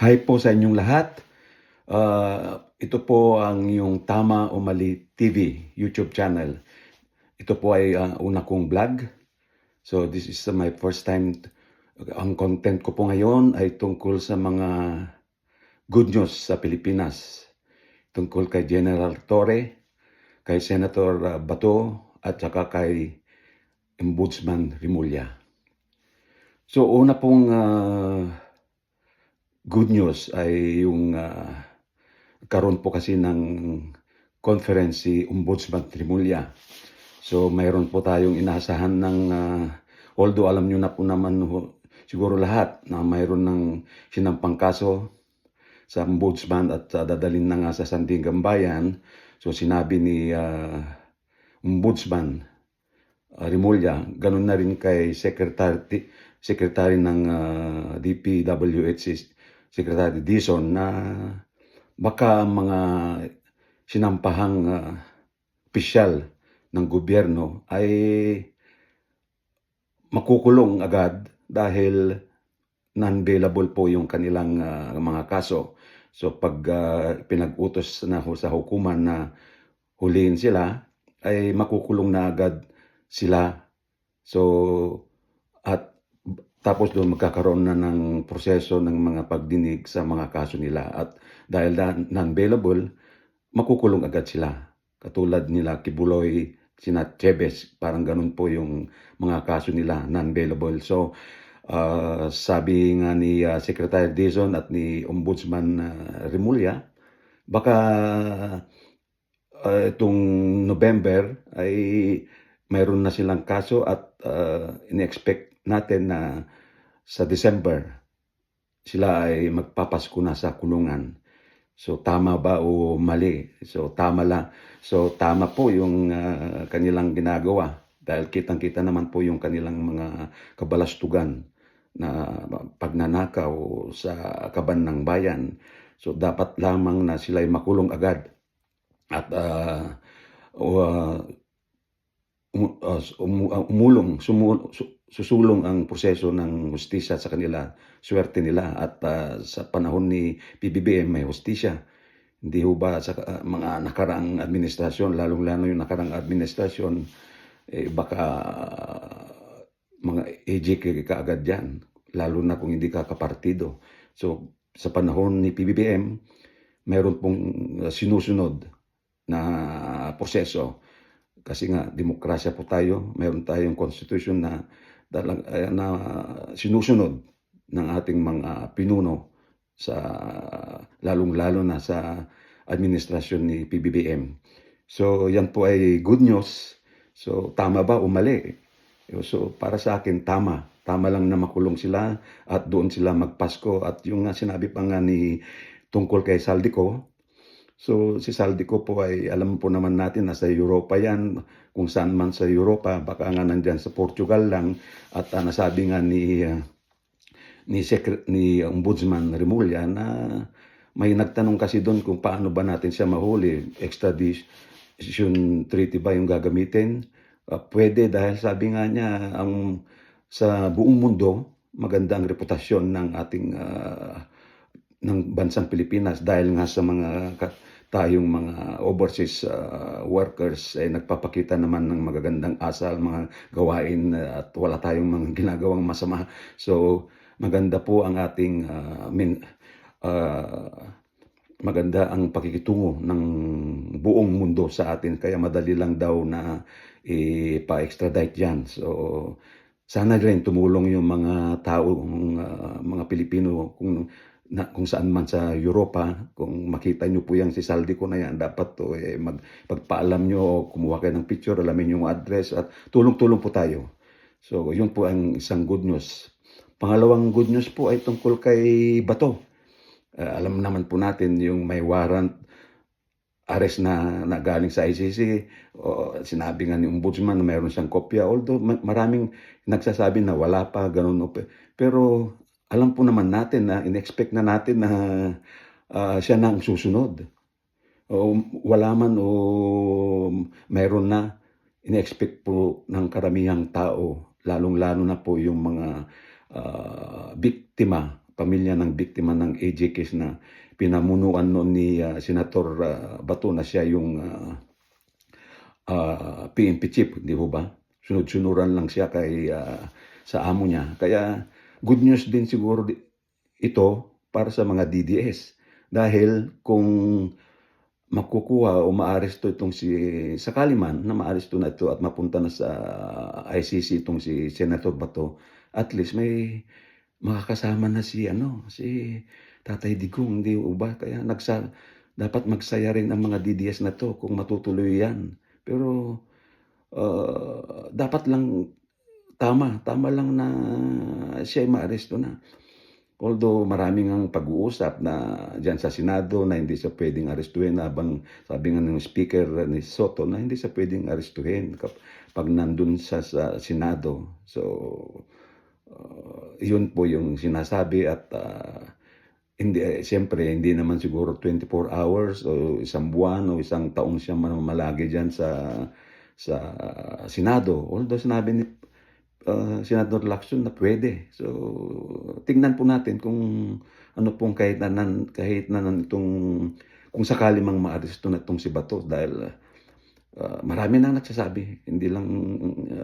Hi po sa inyong lahat. Ito po ang iyong Tama o Mali TV YouTube channel. Ito po ay una kong vlog. So this is my first time. Ang content ko po ngayon ay tungkol sa mga good news sa Pilipinas. Tungkol kay General Torre, kay Senator Bato at saka kay Ombudsman Rimulya. So una pong good news ay yung karon po kasi ng conference si Ombudsman Rimulya. So mayroon po tayong inasahan ng although alam nyo na po naman siguro lahat na mayroon ng sinampang kaso sa Ombudsman at dadalhin na nga sa Sandigan Bayan. So sinabi ni Ombudsman Rimulya, ganun na rin kay Secretary ng DPWH, Secretary Dizon, na baka mga sinampahang opisyal ng gobyerno ay makukulong agad dahil non-bailable po yung kanilang mga kaso. So pag pinag-utos na sa hukuman na huliin sila, ay makukulong na agad sila. So at tapos doon magkakaroon na ng proseso ng mga pagdinig sa mga kaso nila. At dahil non-bailable, makukulong agad sila. Katulad nila Kibuloy, sina Chavez, parang ganun po yung mga kaso nila, non-bailable. So sabi nga ni Secretary Dizon at ni Ombudsman Rimulya, baka itong November ay mayroon na silang kaso at in-expect natin na sa December sila ay magpapasko na sa kulungan. So tama ba o mali? So tama lang. So tama po yung kanilang ginagawa dahil kitang-kita naman po yung kanilang mga kabalastugan na pagnanakaw sa kaban ng bayan. So dapat lamang na sila ay makulong agad at susulong ang proseso ng hustisya sa kanila, swerte nila. At sa panahon ni PBBM may hustisya. Hindi ho ba sa mga nakaraang administrasyon, lalong-lalo yung nakaraang administrasyon, baka mga AJK kaagad yan, lalo na kung hindi ka kapartido. So sa panahon ni PBBM, mayroon pong sinusunod na proseso. Kasi nga, demokrasya po tayo, mayroon tayong constitution na sinusunod ng ating mga pinuno, sa lalong-lalo na sa administrasyon ni PBBM. So yan po ay good news. So tama ba o mali? So para sa akin, tama. Tama lang na makulong sila at doon sila magpasko. At yung sinabi pa nga ni tungkol kay Saldico, so si Saldico po ay alam po naman natin nasa Europa yan, kung saan man sa Europa, baka nga nandyan sa Portugal lang. At nasabi nga ni Ombudsman Rimulya na may nagtanong kasi doon kung paano ba natin siya mahuli, extradition treaty ba yung gagamitin? Pwede, dahil sabi nga niya sa buong mundo maganda ang reputasyon ng ating ng bansang Pilipinas dahil nga sa tayong mga overseas workers ay nagpapakita naman ng magagandang asal, mga gawain at wala tayong mga ginagawang masama. So maganda po ang ating maganda ang pakikitungo ng buong mundo sa atin, kaya madali lang daw na ipa-extradite yan. So sana rin tumulong yung mga tao, mga Pilipino kung saan man sa Europa. Kung makita nyo po yan si Saldico na yan, dapat to pagpaalam nyo, kumuha kayo ng picture, alamin yung address at tulong-tulong po tayo. So yun po ang isang good news. Pangalawang good news po ay tungkol kay Bato. Alam naman po natin yung may warrant arrest na galing sa ICC. Sinabi nga ni Ombudsman na mayroon siyang kopya, although maraming nagsasabi na wala pa, ganun. Pero alam po naman natin na in-expect na natin na siya na ang susunod. Wala man o mayroon na, in-expect po ng karamihang tao, lalong-lalo na po yung mga biktima pamilya ng biktima ng AJ case na pinamunuan noon ni Senator Bato na siya yung PNP chief, di ho ba? Sunod-sunuran lang siya sa amo niya. Kaya good news din siguro ito para sa mga DDS. Dahil kung makukuha o maaresto itong sakali man na maaresto na ito at mapunta na sa ICC itong si Senator Bato, at least may makakasama na si Tatay Digong, di ba? Kaya dapat magsaya rin ang mga DDS na to kung matutuloy yan. Pero dapat lang tama lang na siya ay maaresto na. Although maraming ang pag-uusap na diyan sa Senado na hindi siya pwedeng arestuhin, habang sabi nga ng Speaker ni Soto na hindi siya pwedeng arestuhin pag nandun sa Senado. So yun po yung sinasabi at siyempre hindi naman siguro 24 hours o isang buwan o isang taong siya malagi diyan sa Senado. Although sinabi ni Senador Lacson na pwede. So tingnan po natin kung ano pong kahit na itong kung sakali mang maaresto na itong si Bato, dahil marami nang nagsasabi, hindi lang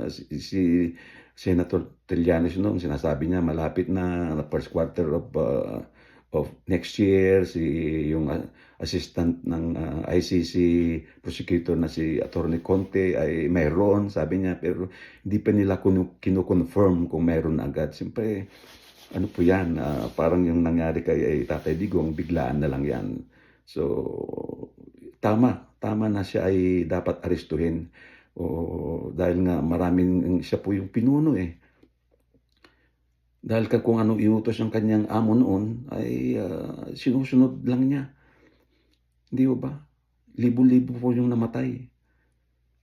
si Senator Trillanes noon, sinasabi niya malapit na first quarter of next year, yung assistant ng ICC prosecutor na si Attorney Conte ay mayroon, sabi niya, pero hindi pa nila kino-confirm kung mayroon agad. Siyempre, ano po yan, parang yung nangyari kay Tatay Digong, biglaan na lang yan. So, tama na siya ay dapat arestuhin. Dahil nga siya po yung pinuno eh. Dahil kung anong iutos ng kanyang amo noon ay sinusunod lang niya. Hindi ba? Libo-libo po yung namatay.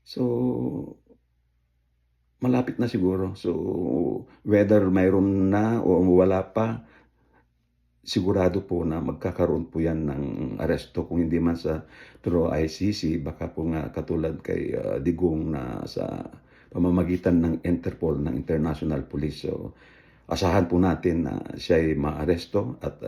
So, malapit na siguro. So, whether mayroon na o wala pa, sigurado po na magkakaroon po yan ng aresto. Kung hindi man through ICC, baka po nga katulad kay Digong na sa pamamagitan ng Interpol, ng International Police. So, asahan po natin na siya ay maaresto at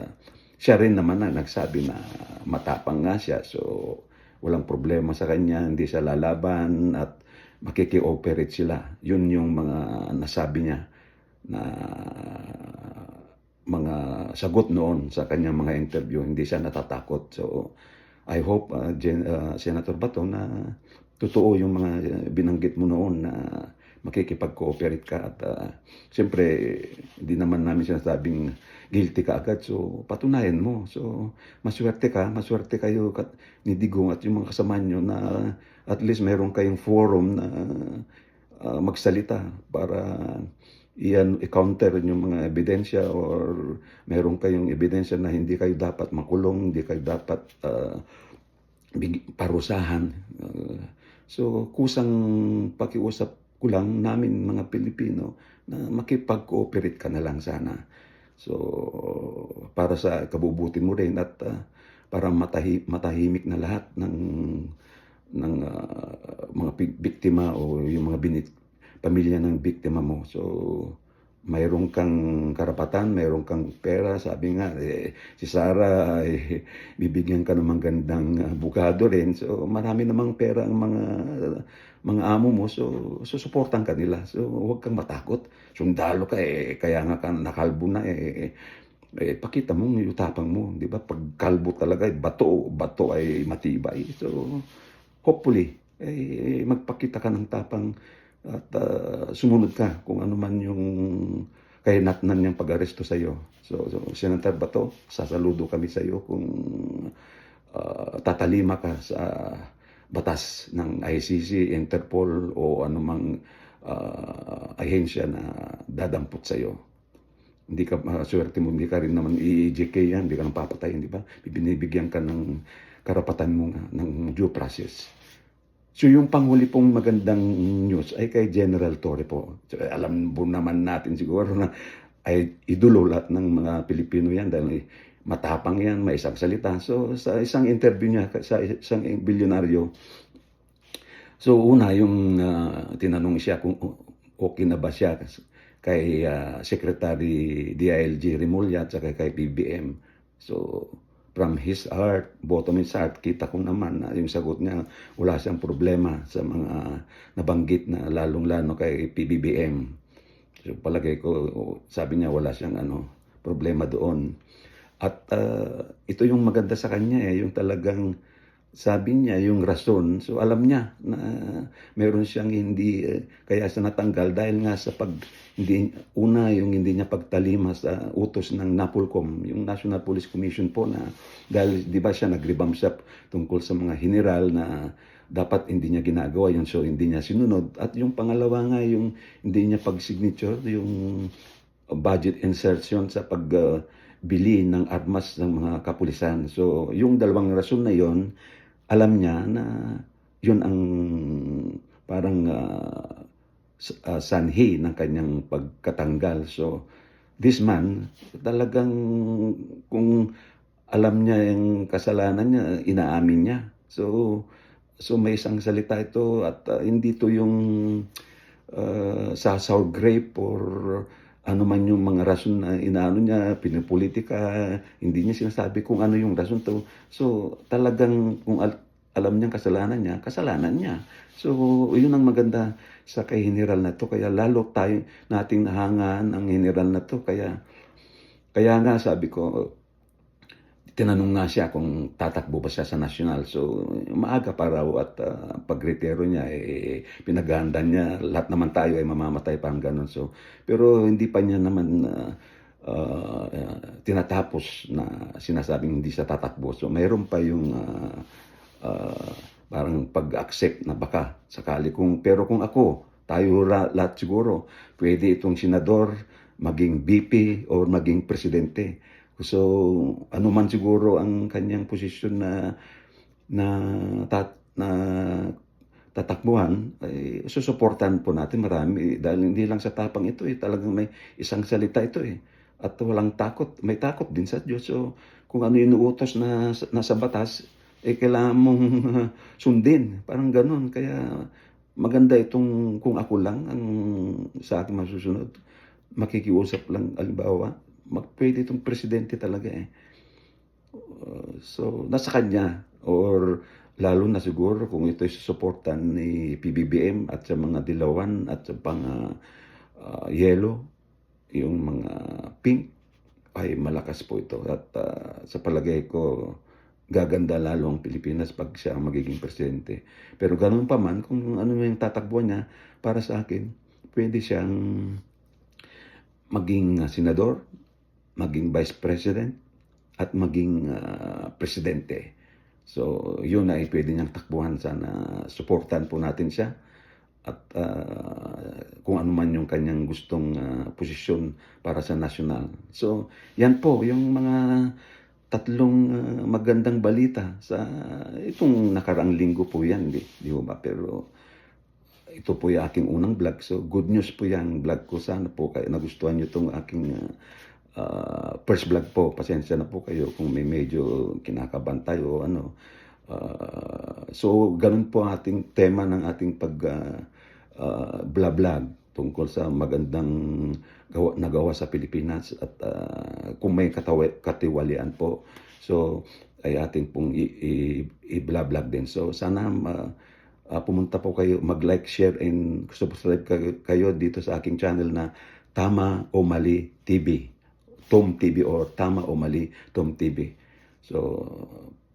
siya rin naman na nagsabi na matapang nga siya. So, walang problema sa kanya, hindi siya lalaban at makiki-operate sila. Yun yung mga nasabi niya na mga sagot noon sa kanyang mga interview. Hindi siya natatakot. So, I hope, Senator Bato, na totoo yung mga binanggit mo noon na makikipag-cooperate ka at siyempre hindi naman namin sinasabing guilty ka agad, so patunayan mo. So maswerte kayo ni Digong at yung mga kasama nyo na at least meron kayong forum na magsalita para i-counter yung mga ebidensya, or meron kayong ebidensya na hindi kayo dapat makulong, hindi kayo dapat parusahan. So kusang pakiusap ko lang namin mga Pilipino na makipag-cooperate ka na lang sana. So para sa kabubuti mo rin at para matahimik na lahat ng mga biktima o yung mga pamilya ng biktima mo. So mayroon kang karapatan, mayroon kang pera. Sabi nga, si Sarah ay bibigyan ka ng magandang abogado rin. So marami namang pera ang mga amo mo. So susuportan ka nila. So huwag kang matakot. Sundalo ka kaya nga ka nakalbo na pakita mo yung tapang mo. Di ba? Pag kalbo talaga, bato ay matibay. So hopefully, magpakita ka ng tapang at sumunod ka kung ano man yung kahinatnan niyang pag-aresto sa iyo. So Senator Bato, sasaludo kami sa iyo kung tatalima ka sa batas ng ICC, Interpol o anumang ahensya na dadampot sa iyo. Hindi ka swerte mo, hindi ka rin naman i-EJK yan, hindi ka nang papatayin, di ba? Binibigyan ka ng karapatan mo ng due process. So yung panghuli pong magandang news ay kay General Torre po. So, alam po naman natin siguro na ay idolo lahat ng mga Pilipino yan dahil matapang yan, may isang salita. So sa isang interview niya sa isang bilyonaryo, so una yung tinanong siya kung okay na ba siya kay Secretary DILG Remulla at saka kay PBM. So from his heart, bottom his heart, kita ko naman na yung sagot niya, wala siyang problema sa mga nabanggit na lalong-lalo kay PBBM. So palagay ko, sabi niya wala siyang problema doon. At ito yung maganda sa kanya yung talagang sabi niya yung rason. So alam niya na meron siyang hindi kaya siya natanggal dahil nga sa yung hindi niya pagtalima sa utos ng NAPOLCOM, yung National Police Commission po, na dahil di ba siya nag-revamp siya tungkol sa mga general na dapat hindi niya ginagawa yun, so hindi niya sinunod. At yung pangalawa nga, yung hindi niya pag-signature yung budget insertion sa pagbili ng armas ng mga kapulisan. So yung dalawang rason na yon, alam niya na yun ang parang sanhi ng kanyang pagkatanggal. So this man, talagang kung alam niya yung kasalanan niya, inaamin niya. So may isang salita ito at hindi to yung sour grape or ano man yung mga rason na inaano niya, pinipolitika, hindi niya sinasabi kung ano yung rason to. So talagang kung alam niyang kasalanan niya. So yun ang maganda sa kay General na to, kaya lalo nating nahangaan ang General na to. Kaya nga sabi ko, tinanong nga siya kung tatakbo ba siya sa national. So maaga pa raw at pagretiro niya, pinaghahandaan niya. Lahat naman tayo ay mamamatay, parang ganun. So, pero hindi pa niya naman tinatapos na sinasabing hindi siya tatakbo. So mayroon pa yung parang pag-accept na baka sakali. Pero kung ako, tayo lahat siguro, pwede itong senador, maging VP o maging presidente. So, ano man siguro ang kanyang posisyon na tatakbuhan, ay susuportahan po natin marami. Dahil hindi lang sa tapang ito, talagang may isang salita ito At walang takot, may takot din sa Diyos. So, kung ano yung utos na nasa batas, kailangan mong sundin. Parang ganun. Kaya maganda itong kung ako lang ang sa akin masusunod, makikiusap lang, alimbawa, pwede itong presidente talaga so nasa kanya, or lalo na siguro kung ito'y susuportan ni PBBM at sa mga dilawan at sa yellow, yung mga pink, ay malakas po ito. At sa palagay ko, gaganda lalo ang Pilipinas pag siya ang magiging presidente. Pero ganun pa man, kung ano yung tatakbo niya, para sa akin, pwede siyang maging senador, maging vice president, at maging presidente. So yun ay pwede niyang takbuhan. Sana suportahan po natin siya. At kung ano man yung kanyang gustong posisyon para sa national. So yan po yung mga tatlong magandang balita sa itong nakaraang linggo po yan. Di ba? Pero ito po yung aking unang vlog. So good news po yung vlog ko. Sana po kayo nagustuhan nyo itong aking first vlog po. Pasensya na po kayo kung may medyo kinakabahan tayo o ano. So ganun po ang ating tema ng ating vlog tungkol sa magandang nagawa sa Pilipinas at kung may katiwalian po. So ay ating pong i-vlog din. So sana pumunta po kayo, mag-like, share, and subscribe kayo dito sa aking channel na Tama o Mali TV. Tom TV or Tama o Mali Tom TV. So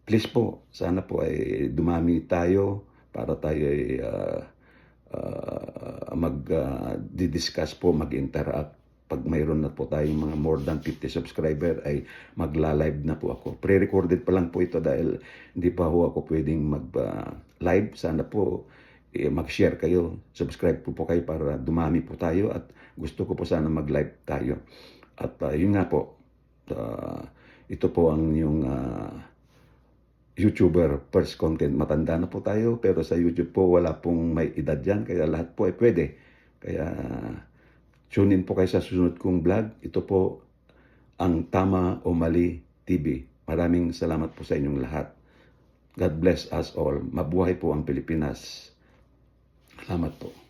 please po, sana po ay dumami tayo para tayo ay mag-discuss po, mag-interact. Pag mayroon na po tayong mga more than 50 subscriber ay magla-live na po ako. Pre-recorded pa lang po ito dahil hindi pa ho ako pwedeng mag-live. Sana po mag-share kayo, subscribe po kayo para dumami po tayo, at gusto ko po sana mag-live tayo. At yun nga po, ito po ang yung YouTuber first content. Matanda na po tayo, pero sa YouTube po wala pong may edad yan, kaya lahat po ay pwede. Kaya tune in po kayo sa susunod kong vlog. Ito po ang Tama o Mali TV. Maraming salamat po sa inyong lahat. God bless us all. Mabuhay po ang Pilipinas. Salamat po.